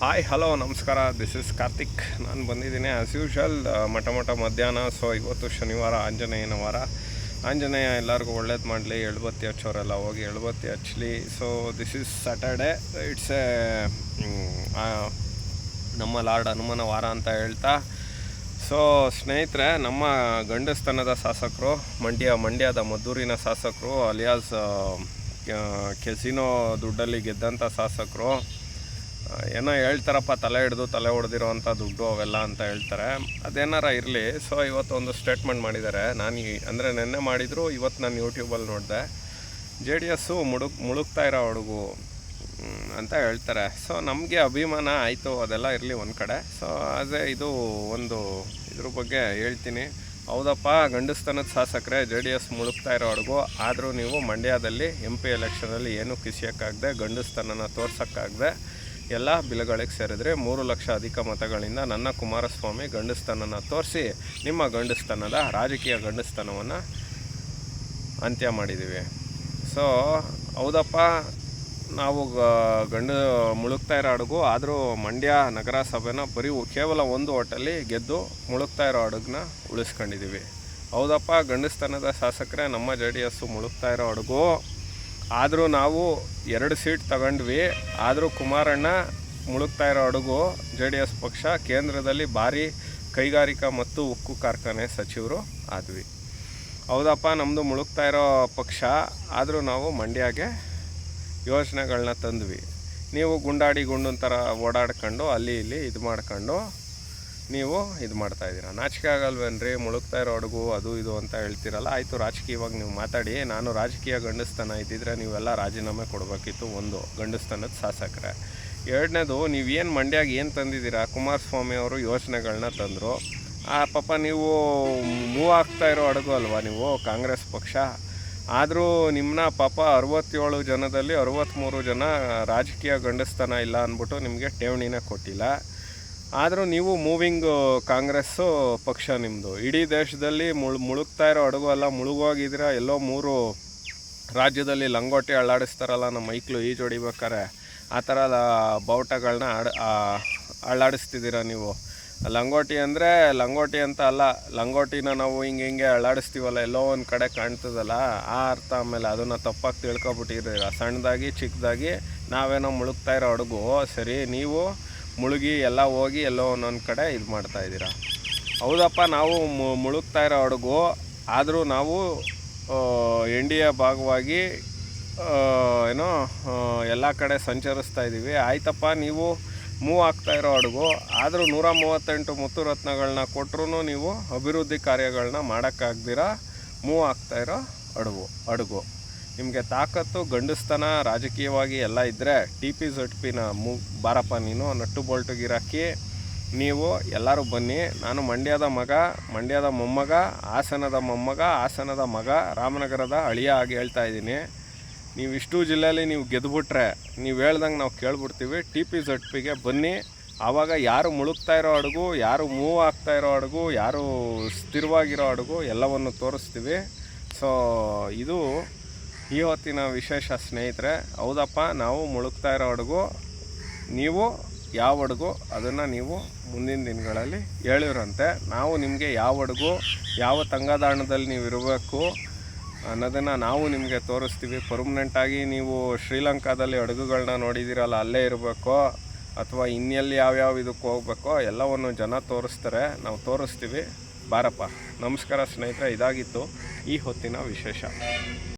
Hi hello ನಮಸ್ಕಾರ. This is Karthik. ನಾನು ಬಂದಿದ್ದೀನಿ ಆ್ಯಸ್ ಯೂಶ್ವಲ್ ಮಠ ಮಧ್ಯಾಹ್ನ. ಸೊ ಇವತ್ತು ಶನಿವಾರ, ಆಂಜನೇಯನ ವಾರ. ಆಂಜನೇಯ ಎಲ್ಲರಿಗೂ ಒಳ್ಳೇದು ಮಾಡಲಿ. ಎಳ್ಬತ್ತಿ ಹಚ್ಚೋರೆಲ್ಲ ಹೋಗಿ ಎಳ್ಬತ್ತಿ ಹಚ್ಚಲಿ. So this is Saturday. It's a ನಮ್ಮ ಲಾರ್ಡ್ ಹನುಮನ ವಾರ ಅಂತ ಹೇಳ್ತಾ, ಸೊ ಸ್ನೇಹಿತರೆ, ನಮ್ಮ ಗಂಡಸ್ತನದ ಶಾಸಕರು, ಮಂಡ್ಯದ ಮದ್ದೂರಿನ ಶಾಸಕರು, ಅಲಿಯಾಸ್ ಕೆಸಿನೋ ದುಡ್ಡಲ್ಲಿ ಗೆದ್ದಂಥ ಶಾಸಕರು ಏನೋ ಹೇಳ್ತಾರಪ್ಪ, ತಲೆ ಹೊಡೆದಿರೋ ಅಂಥ ದುಡ್ಡು ಅವೆಲ್ಲ ಅಂತ ಹೇಳ್ತಾರೆ. ಅದೇನಾರ ಇರಲಿ. ಸೊ ಇವತ್ತು ಒಂದು ಸ್ಟೇಟ್ಮೆಂಟ್ ಮಾಡಿದ್ದಾರೆ. ಅಂದರೆ ನೆನ್ನೆ ಮಾಡಿದರು, ಇವತ್ತು ನಾನು ಯೂಟ್ಯೂಬಲ್ಲಿ ನೋಡಿದೆ. JDS ಮುಳುಗ್ತಾ ಇರೋ ಹುಡುಗು ಅಂತ ಹೇಳ್ತಾರೆ. ಸೊ ನಮಗೆ ಅಭಿಮಾನ ಆಯಿತು, ಅದೆಲ್ಲ ಇರಲಿ ಒಂದು ಕಡೆ. ಸೊ ಇದು ಒಂದು ಇದ್ರ ಬಗ್ಗೆ ಹೇಳ್ತೀನಿ. ಹೌದಪ್ಪ, ಗಂಡಸ್ತನದ ಶಾಸಕರೇ, JDS ಮುಳುಗ್ತಾ ಇರೋ ಹುಡುಗು. ಆದರೂ ನೀವು ಮಂಡ್ಯದಲ್ಲಿ MP ಎಲೆಕ್ಷನಲ್ಲಿ ಏನೂ ಕಿಸಿಯೋಕ್ಕಾಗದೆ, ಗಂಡಸ್ತನನ ತೋರ್ಸೋಕ್ಕಾಗದೆ ಎಲ್ಲ ಬಿಲ್ಗಳಿಗೆ ಸೇರಿದ್ರೆ 3 ಲಕ್ಷ ಅಧಿಕ ಮತಗಳಿಂದ ನನ್ನ ಕುಮಾರಸ್ವಾಮಿ ಗಂಡಸ್ತನನ ತೋರಿಸಿ ನಿಮ್ಮ ರಾಜಕೀಯ ಗಂಡಸ್ತನವನ್ನು ಅಂತ್ಯ ಮಾಡಿದ್ದೀವಿ. ಸೊ ಹೌದಪ್ಪ, ನಾವು ಮುಳುಗ್ತಾ ಇರೋ ಹಡಗು. ಆದರೂ ಮಂಡ್ಯ ನಗರಸಭೆನ ಕೇವಲ ಒಂದು ಓಟಲ್ಲಿ ಗೆದ್ದು ಮುಳುಗ್ತಾ ಇರೋ ಹಡಗನ್ನ ಉಳಿಸ್ಕೊಂಡಿದ್ದೀವಿ. ಹೌದಪ್ಪ, ಗಂಡಸ್ತನದ ಶಾಸಕರೇ, ನಮ್ಮ JDS ಮುಳುಗ್ತಾ ಇರೋ ಹಡಗು. ಆದರೂ ನಾವು 2 ಸೀಟ್ ತಗೊಂಡ್ವಿ. ಆದರೂ ಕುಮಾರಣ್ಣ ಮುಳುಗ್ತಾ ಇರೋ ಹಡಗು. JDS ಪಕ್ಷ ಕೇಂದ್ರದಲ್ಲಿ ಭಾರಿ ಕೈಗಾರಿಕಾ ಮತ್ತು ಉಕ್ಕು ಕಾರ್ಖಾನೆ ಸಚಿವರು ಆದ್ವಿ. ಹೌದಪ್ಪ, ನಮ್ಮದು ಮುಳುಗ್ತಾ ಇರೋ ಪಕ್ಷ. ಆದರೂ ನಾವು ಮಂಡ್ಯಗೆ ಯೋಜನೆಗಳನ್ನ ತಂದ್ವಿ. ನೀವು ಗುಂಡನ ಥರ ಓಡಾಡ್ಕೊಂಡು ಅಲ್ಲಿ ಇಲ್ಲಿ ಇದು ಮಾಡ್ಕೊಂಡು ನೀವು ಇದು ಮಾಡ್ತಾಯಿದ್ದೀರ. ನಾಚಿಕೆ ಆಗಲ್ವೇನ್ರಿ? ಮುಳುಗ್ತಾ ಇರೋ ಹಡಗು ಅದು ಇದು ಅಂತ ಹೇಳ್ತೀರಲ್ಲ. ಆಯಿತು, ರಾಜಕೀಯವಾಗಿ ನೀವು ಮಾತಾಡಿ. ನಾನು ರಾಜಕೀಯ ಗಂಡಸ್ತನ ಇದ್ದಿದ್ರೆ ನೀವೆಲ್ಲ ರಾಜೀನಾಮೆ ಕೊಡಬೇಕಿತ್ತು. ಒಂದು, ಗಂಡಸ್ತನದ ಶಾಸಕರೇ. ಎರಡನೇದು, ನೀವೇನು ಮಂಡ್ಯಾಗ ಏನು ತಂದಿದ್ದೀರಾ? ಕುಮಾರಸ್ವಾಮಿ ಅವರು ಯೋಜನೆಗಳನ್ನ ತಂದರು. ಪಾಪ ನೀವು ಮೂವ್ ಆಗ್ತಾ ಇರೋ ಹಡಗು ಅಲ್ವಾ ನೀವು, ಕಾಂಗ್ರೆಸ್ ಪಕ್ಷ. ಆದರೂ ನಿಮ್ಮನ್ನ ಪಾಪ 67 ಜನದಲ್ಲಿ 63 ಜನ ರಾಜಕೀಯ ಗಂಡಸ್ತನ ಇಲ್ಲ ಅಂದ್ಬಿಟ್ಟು ನಿಮಗೆ ಠೇವಣಿನ ಕೊಟ್ಟಿಲ್ಲ. ಆದರೂ ನೀವು ಮೂವಿಂಗ್ ಕಾಂಗ್ರೆಸ್ಸು ಪಕ್ಷ ನಿಮ್ಮದು. ಇಡೀ ದೇಶದಲ್ಲಿ ಮುಳುಗ್ತಾ ಇರೋ ಹಡಗು ಅಲ್ಲ, ಮುಳುಗೋಗಿದ್ದೀರ. ಎಲ್ಲೋ 3 ರಾಜ್ಯದಲ್ಲಿ ಲಂಗೋಟಿ ಅಳ್ಳಾಡಿಸ್ತಾರಲ್ಲ ನಮ್ಮ ಮೈಕ್ಳು ಈಜು ಹೊಡಿಬೇಕಾರೆ, ಆ ಥರ ಬಾವುಟಗಳನ್ನ ಅಳ್ಳಾಡಿಸ್ತಿದ್ದೀರ ನೀವು. ಲಂಗೋಟಿ ಅಂದರೆ ಲಂಗೋಟಿ ಅಂತ ಅಲ್ಲ, ಲಂಗೋಟಿನ ನಾವು ಹಿಂಗೆ ಅಳ್ಳಾಡಿಸ್ತೀವಲ್ಲ, ಎಲ್ಲೋ ಒಂದು ಕಡೆ ಕಾಣ್ತದಲ್ಲ, ಆ ಅರ್ಥ. ಆಮೇಲೆ ಅದನ್ನು ತಪ್ಪಾಗಿ ತಿಳ್ಕೊಬಿಟ್ಟಿದ್ದೀರ. ಸಣ್ಣದಾಗಿ ಚಿಕ್ಕದಾಗಿ ನಾವೇನೋ ಮುಳುಗ್ತಾ ಇರೋ ಹಡಗು. ಸರಿ, ನೀವು ಮುಳುಗಿ ಎಲ್ಲ ಹೋಗಿ ಎಲ್ಲೋ ಒಂದೊಂದು ಕಡೆ ಇದು ಮಾಡ್ತಾಯಿದ್ದೀರ. ಹೌದಪ್ಪ, ನಾವು ಮುಳುಗ್ತಾ ಇರೋ ಹಡಗು. ಆದರೂ ನಾವು NDA ಭಾಗವಾಗಿ ಎಲ್ಲ ಕಡೆ ಸಂಚರಿಸ್ತಾ ಇದ್ದೀವಿ. ಆಯ್ತಪ್ಪ, ನೀವು ಮೂವ್ ಆಗ್ತಾ ಇರೋ ಹಡಗು. ಆದರೂ 138 ಮುತ್ತು ರತ್ನಗಳನ್ನ ಕೊಟ್ಟರು ನೀವು ಅಭಿವೃದ್ಧಿ ಕಾರ್ಯಗಳನ್ನ ಮಾಡೋಕ್ಕಾಗ್ದಿರ ಮೂವ್ ಆಗ್ತಾ ಇರೋ ಹಡಗು. ನಿಮಗೆ ತಾಕತ್ತು, ಗಂಡಸ್ತನ, ರಾಜಕೀಯವಾಗಿ ಎಲ್ಲ ಇದ್ದರೆ TP ZPನ ಬಾರಪ್ಪ ನೀನು, ನಟ್ಟು ಬೋಲ್ಟು ಗಿರಾಕಿ. ನೀವು ಎಲ್ಲರೂ ಬನ್ನಿ. ನಾನು ಮಂಡ್ಯದ ಮಗ, ಮಂಡ್ಯದ ಮೊಮ್ಮಗ, ಹಾಸನದ ಮೊಮ್ಮಗ, ಹಾಸನದ ಮಗ, ರಾಮನಗರದ ಅಳಿಯ ಆಗಿ ಹೇಳ್ತಾ ಇದ್ದೀನಿ. ನೀವು ಇಷ್ಟು ಜಿಲ್ಲೆಯಲ್ಲಿ ನೀವು ಗೆದ್ದುಬಿಟ್ರೆ ನೀವು ಹೇಳ್ದಂಗೆ ನಾವು ಕೇಳ್ಬಿಡ್ತೀವಿ. TP ZPಗೆ ಬನ್ನಿ. ಆವಾಗ ಯಾರು ಮುಳುಗ್ತಾ ಇರೋ ಹಡಗು, ಯಾರು ಮೂವ್ ಆಗ್ತಾ ಇರೋ ಹಡಗು, ಯಾರು ಸ್ಥಿರವಾಗಿರೋ ಹಡಗು ಎಲ್ಲವನ್ನು ತೋರಿಸ್ತೀವಿ. ಸೊ ಇದು ಈ ಹೊತ್ತಿನ ವಿಶೇಷ ಸ್ನೇಹಿತರೆ. ಹೌದಪ್ಪ, ನಾವು ಮುಳುಗ್ತಾ ಇರೋ ಹಡಗು. ನೀವು ಯಾವ ಹಡಗು ಅದನ್ನು ನೀವು ಮುಂದಿನ ದಿನಗಳಲ್ಲಿ ಹೇಳಿರಂತೆ. ನಾವು ನಿಮಗೆ ಯಾವ ಹಡಗು, ಯಾವ ತಂಗದಾಣದಲ್ಲಿ ನೀವು ಇರಬೇಕು ಅನ್ನೋದನ್ನು ನಾವು ನಿಮಗೆ ತೋರಿಸ್ತೀವಿ. ಪರ್ಮನೆಂಟಾಗಿ ನೀವು ಶ್ರೀಲಂಕಾದಲ್ಲಿ ಹಡಗುಗಳನ್ನ ನೋಡಿದ್ದೀರಲ್ಲ, ಅಲ್ಲೇ ಇರಬೇಕೋ ಅಥವಾ ಇನ್ನೆಲ್ಲಿ ಯಾವ್ಯಾವ ಇದಕ್ಕೆ ಹೋಗ್ಬೇಕೋ ಎಲ್ಲವನ್ನು ಜನ ತೋರಿಸ್ತಾರೆ, ನಾವು ತೋರಿಸ್ತೀವಿ. ಬಾರಪ್ಪ. ನಮಸ್ಕಾರ ಸ್ನೇಹಿತರೆ, ಇದಾಗಿತ್ತು ಈ ಹೊತ್ತಿನ ವಿಶೇಷ.